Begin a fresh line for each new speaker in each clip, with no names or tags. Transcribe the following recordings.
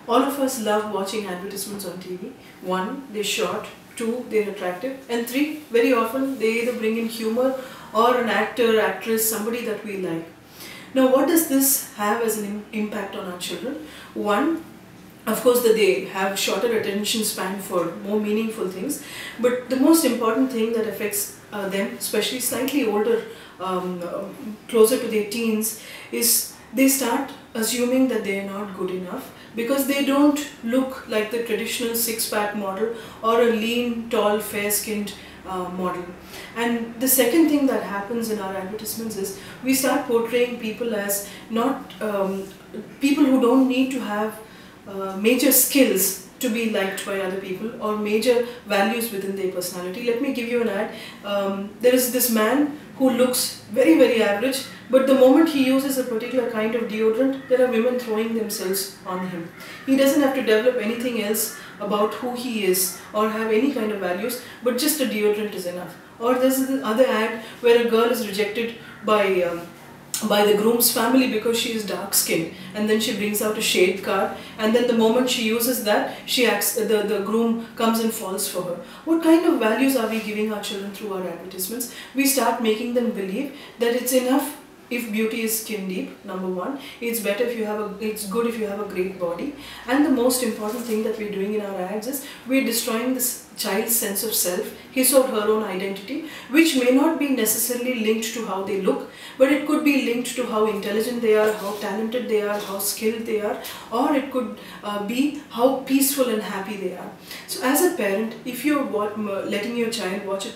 All of us love watching advertisements on TV. One, they're short. Two, they're attractive. And three, very often they either bring in humor or an actor, actress, somebody that we like. Now, what does this have as an impact on our children? One, of course, that they have shorter attention span for more meaningful things. But the most important thing that affects them, especially slightly older, closer to their teens, is they start assuming that they are not good enough because they don't look like the traditional six-pack model or a lean, tall, fair-skinned model. And the second thing that happens in our advertisements is we start portraying people as not people who don't need to have major skills to be liked by other people or major values within their personality. Let me give you an ad. There is this man who looks very, very average, but the moment he uses a particular kind of deodorant, there are women throwing themselves on him. He doesn't have to develop anything else about who he is or have any kind of values, but just a deodorant is enough. Or there's the other ad where a girl is rejected by the groom's family because she is dark skinned, and then she brings out a shade card, and then the moment she uses that, the groom comes and falls for her. What kind of values are we giving our children through our advertisements? We start making them believe that it's enough if beauty is skin deep, number one. It's good if you have a great body. And the most important thing that we're doing in our ads is we're destroying this child's sense of self, his or her own identity, which may not be necessarily linked to how they look, but it could be linked to how intelligent they are, how talented they are, how skilled they are, or it could be how peaceful and happy they are. So as a parent, if you're letting your child watch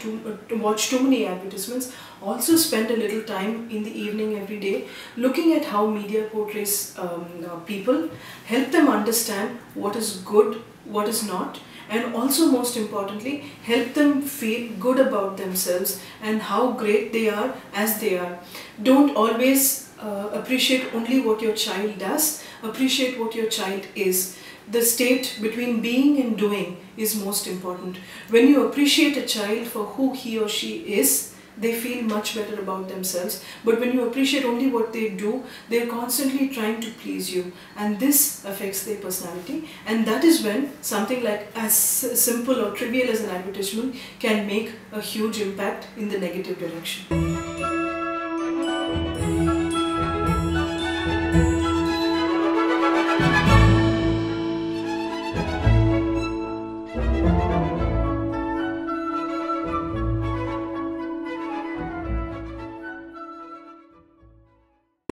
too many advertisements, also spend a little time in the evening every day looking at how media portrays people, help them understand what is good, what is not, and also most importantly, help them feel good about themselves and how great they are as they are. Don't always appreciate only what your child does, appreciate what your child is. The state between being and doing is most important. When you appreciate a child for who he or she is, they feel much better about themselves. But when you appreciate only what they do, they're constantly trying to please you, and this affects their personality. And that is when something like as simple or trivial as an advertisement can make a huge impact in the negative direction.